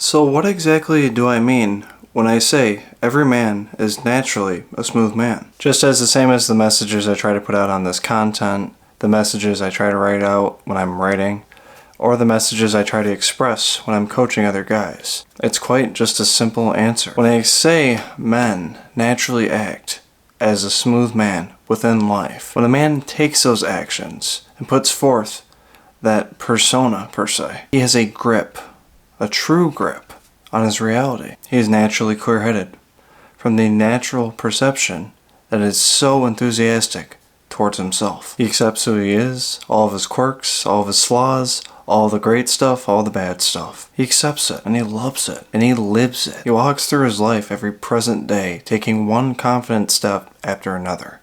So what exactly do I mean when I say every man is naturally a smooth man? Just as the same as the messages I try to put out on this content, the messages I try to write out when I'm writing, or the messages I try to express when I'm coaching other guys. It's quite just a simple answer. When I say men naturally act as a smooth man within life, when a man takes those actions and puts forth that persona per se, he has a grip, a true grip on his reality. He is naturally clear-headed from the natural perception that is so enthusiastic towards himself. He accepts who he is, all of his quirks, all of his flaws, all the great stuff, all the bad stuff. He accepts it, and he loves it, and he lives it. He walks through his life every present day, taking one confident step after another,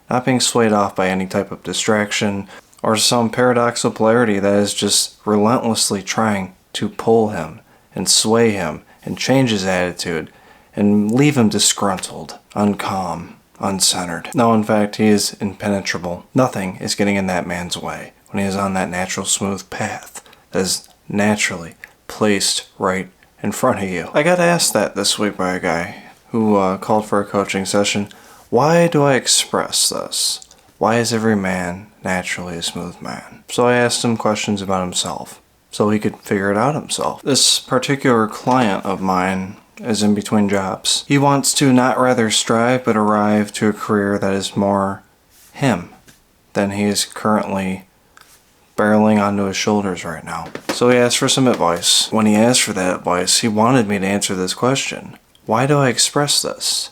not being swayed off by any type of distraction or some paradoxical polarity that is just relentlessly trying to pull him and sway him and change his attitude and leave him disgruntled, uncalm, uncentered. No, in fact, he is impenetrable. Nothing is getting in that man's way when he is on that natural smooth path that is naturally placed right in front of you. I got asked that this week by a guy who called for a coaching session. Why do I express this? Why is every man naturally a smooth man? So I asked him questions about himself so he could figure it out himself. This particular client of mine is in between jobs. He wants to not rather strive but arrive to a career that is more him than he is currently barreling onto his shoulders right now. So he asked for some advice. When he asked for that advice, he wanted me to answer this question. Why do I express this?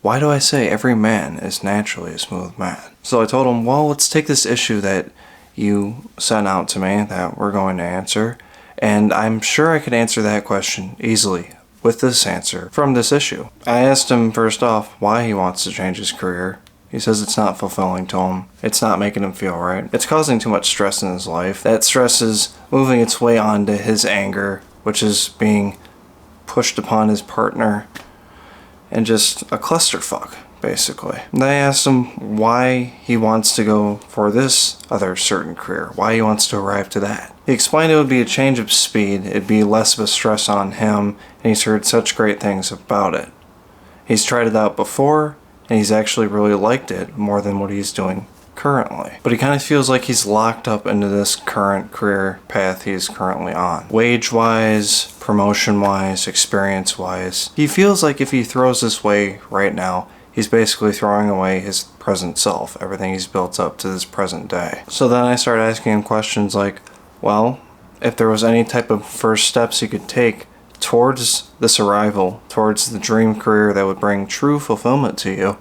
Why do I say every man is naturally a smooth man? So I told him, well, let's take this issue that you sent out to me that we're going to answer, and I'm sure I could answer that question easily with this answer from this issue. I asked him first off why he wants to change his career. He says it's not fulfilling to him. It's not making him feel right. It's causing too much stress in his life. That stress is moving its way onto his anger, which is being pushed upon his partner, and just a clusterfuck, basically. And I asked him why he wants to go for this other certain career, why he wants to arrive to that. He explained it would be a change of speed, it'd be less of a stress on him, and he's heard such great things about it. He's tried it out before, and he's actually really liked it more than what he's doing currently. But he kind of feels like he's locked up into this current career path he's currently on. Wage-wise, promotion-wise, experience-wise. He feels like if he throws this way right now, he's basically throwing away his present self, everything he's built up to this present day. So then I started asking him questions like, well, if there was any type of first steps he could take towards this arrival, towards the dream career that would bring true fulfillment to you,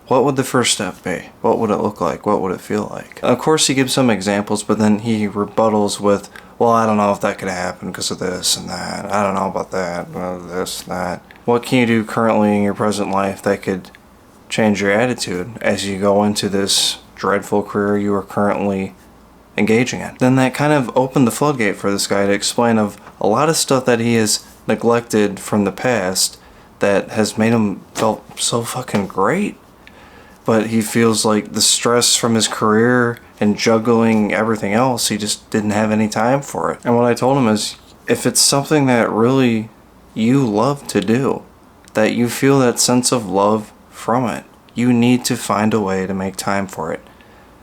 what would the first step be? What would it look like? What would it feel like? Of course, he gives some examples, but then he rebuttals with, well, I don't know if that could happen because of this and that. I don't know about that, this, that. What can you do currently in your present life that could change your attitude as you go into this dreadful career you are currently engaging in? Then that kind of opened the floodgate for this guy to explain of a lot of stuff that he has neglected from the past that has made him feel so fucking great. But he feels like the stress from his career and juggling everything else, he just didn't have any time for it. And what I told him is, if it's something that really you love to do, that you feel that sense of love from it, you need to find a way to make time for it.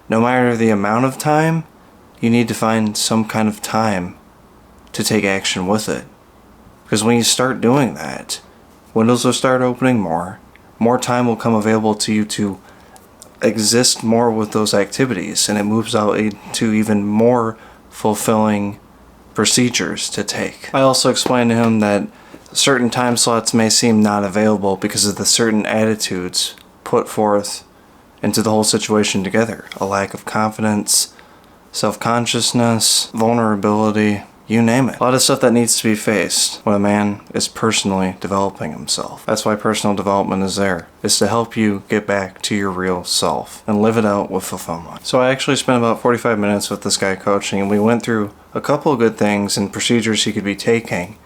No matter the amount of time, you need to find some kind of time to take action with it. Because when you start doing that, windows will start opening more time will come available to you to exist more with those activities, and it moves out to even more fulfilling procedures to take. I also explained to him that certain time slots may seem not available because of the certain attitudes put forth into the whole situation together. A lack of confidence, self-consciousness, vulnerability, you name it. A lot of stuff that needs to be faced when a man is personally developing himself. That's why personal development is there. It's to help you get back to your real self and live it out with fulfillment. So I actually spent about 45 minutes with this guy coaching, and we went through a couple of good things and procedures he could be taking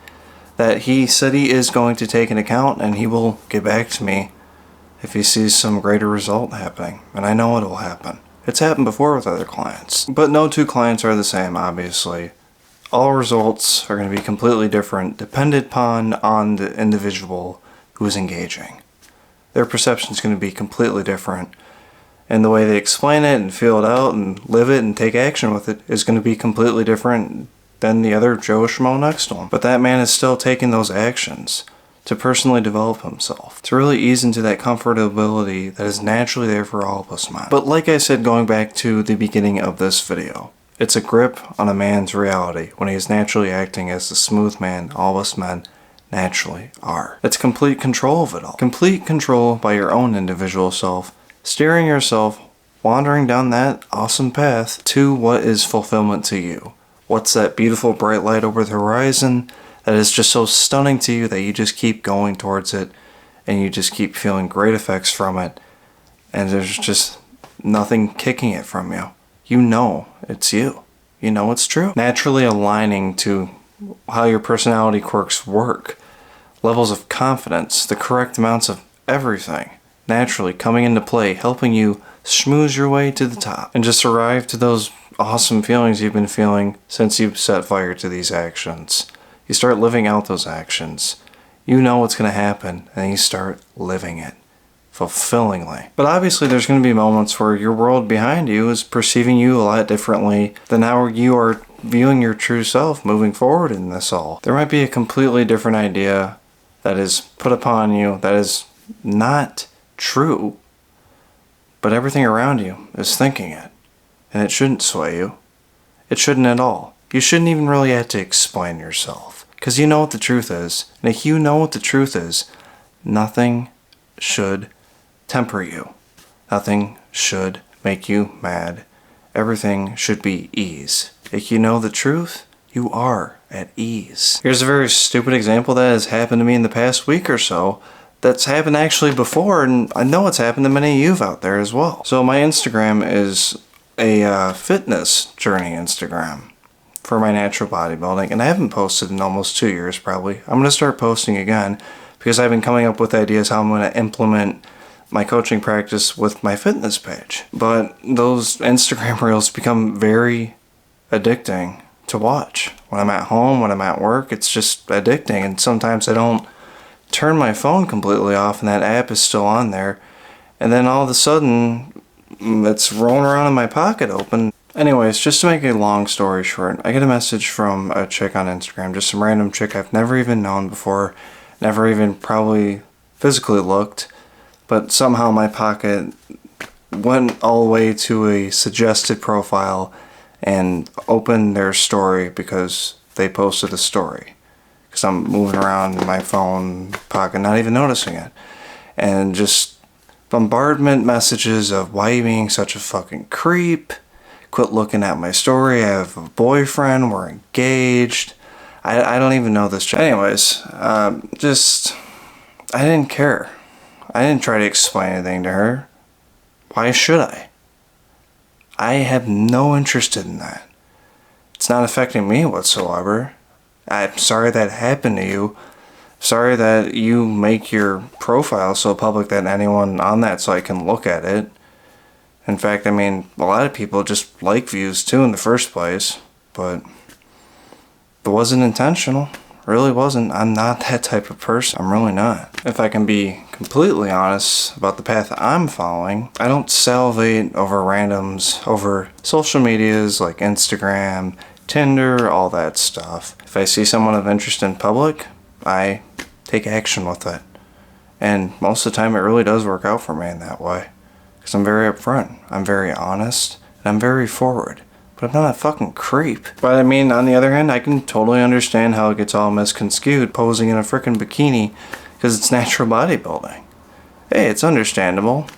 that he said he is going to take into account, and he will get back to me if he sees some greater result happening. And I know it will happen. It's happened before with other clients. But no two clients are the same, obviously. all results are going to be completely different dependent on the individual who is engaging. Their perception is going to be completely different, and the way they explain it and feel it out and live it and take action with it is going to be completely different than the other Joe Schmo next to him. But that man is still taking those actions to personally develop himself, to really ease into that comfortability that is naturally there for all of us men. But like I said, going back to the beginning of this video, it's a grip on a man's reality when he is naturally acting as the smooth man all of us men naturally are. It's complete control of it all. Complete control by your own individual self, steering yourself, wandering down that awesome path to what is fulfillment to you. What's that beautiful bright light over the horizon that is just so stunning to you that you just keep going towards it and you just keep feeling great effects from it, and there's just nothing kicking it from you. You know it's you. You know it's true. Naturally aligning to how your personality quirks work, levels of confidence, the correct amounts of everything, naturally coming into play, helping you schmooze your way to the top and just arrive to those awesome feelings you've been feeling since you've set fire to these actions. You start living out those actions. You know what's going to happen, and you start living it fulfillingly. But obviously there's going to be moments where your world behind you is perceiving you a lot differently than how you are viewing your true self moving forward in this all. There might be a completely different idea that is put upon you that is not true, but everything around you is thinking it, and it shouldn't sway you. It shouldn't at all. You shouldn't even really have to explain yourself, because you know what the truth is. And if you know what the truth is, nothing should temper you. Nothing should make you mad. Everything should be ease. If you know the truth, you are at ease. Here's a very stupid example that has happened to me in the past week or so. That's happened actually before, and I know it's happened to many of you out there as well. So my Instagram is a fitness journey Instagram for my natural bodybuilding, and I haven't posted in almost 2 years probably. I'm going to start posting again because I've been coming up with ideas how I'm going to implement my coaching practice with my fitness page. But those Instagram reels become very addicting to watch. When I'm at home, when I'm at work, it's just addicting, and sometimes I don't turn my phone completely off and that app is still on there, and then all of a sudden it's rolling around in my pocket open. Anyways, just to make a long story short, I get a message from a chick on Instagram, just some random chick I've never even known before, never even probably physically looked, but somehow my pocket went all the way to a suggested profile and opened their story because they posted a story. Because I'm moving around in my phone pocket, not even noticing it. And just bombardment messages of, why are you being such a fucking creep? Quit looking at my story. I have a boyfriend. We're engaged. I don't even know this chick. Anyways, I didn't care. I didn't try to explain anything to her. Why should I? I have no interest in that. It's not affecting me whatsoever. I'm sorry that happened to you. Sorry that you make your profile so public that anyone on that site can look at it. In fact, I mean, a lot of people just like views too in the first place, but it wasn't intentional. Really wasn't. I'm not that type of person. I'm really not. If I can be completely honest about the path I'm following, I don't salivate over randoms, over social medias like Instagram, Tinder, all that stuff. If I see someone of interest in public, I take action with it. And most of the time it really does work out for me in that way. Because I'm very upfront, I'm very honest, and I'm very forward. But I'm not a fucking creep. But I mean, on the other hand, I can totally understand how it gets all misconstrued posing in a frickin' bikini because it's natural bodybuilding. Hey, it's understandable.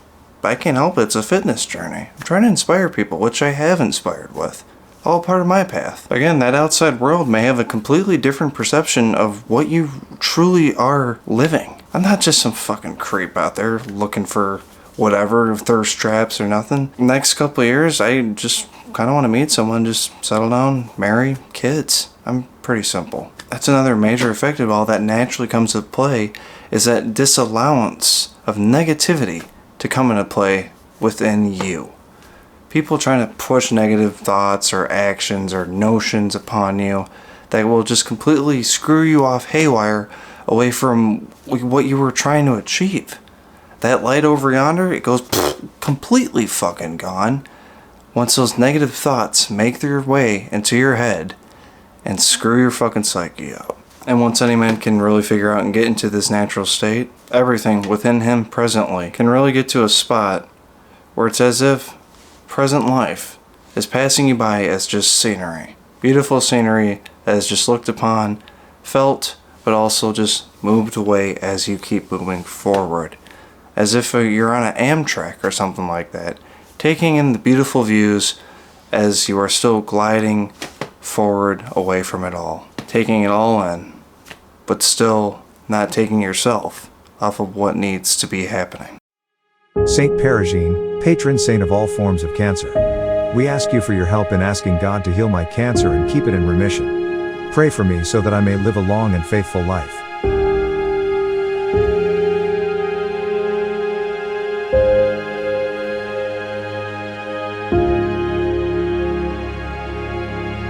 But I can't help it, it's a fitness journey. I'm trying to inspire people, which I have inspired with. All part of my path. Again, that outside world may have a completely different perception of what you truly are living. I'm not just some fucking creep out there looking for whatever, thirst traps or nothing. Next couple of years, I just kind of want to meet someone, just settle down, marry, kids. I'm pretty simple. That's another major effect of all that naturally comes into play, is that disallowance of negativity to come into play within you. People trying to push negative thoughts or actions or notions upon you that will just completely screw you off haywire away from what you were trying to achieve. That light over yonder, it goes completely fucking gone once those negative thoughts make their way into your head and screw your fucking psyche up. And once any man can really figure out and get into this natural state, everything within him presently can really get to a spot where it's as if present life is passing you by as just scenery. Beautiful scenery that is just looked upon, felt, but also just moved away as you keep moving forward. As if you're on an Amtrak or something like that, taking in the beautiful views as you are still gliding forward away from it all. Taking it all in, but still not taking yourself off of what needs to be happening. Saint Perigene, patron saint of all forms of cancer. We ask you for your help in asking God to heal my cancer and keep it in remission. Pray for me so that I may live a long and faithful life.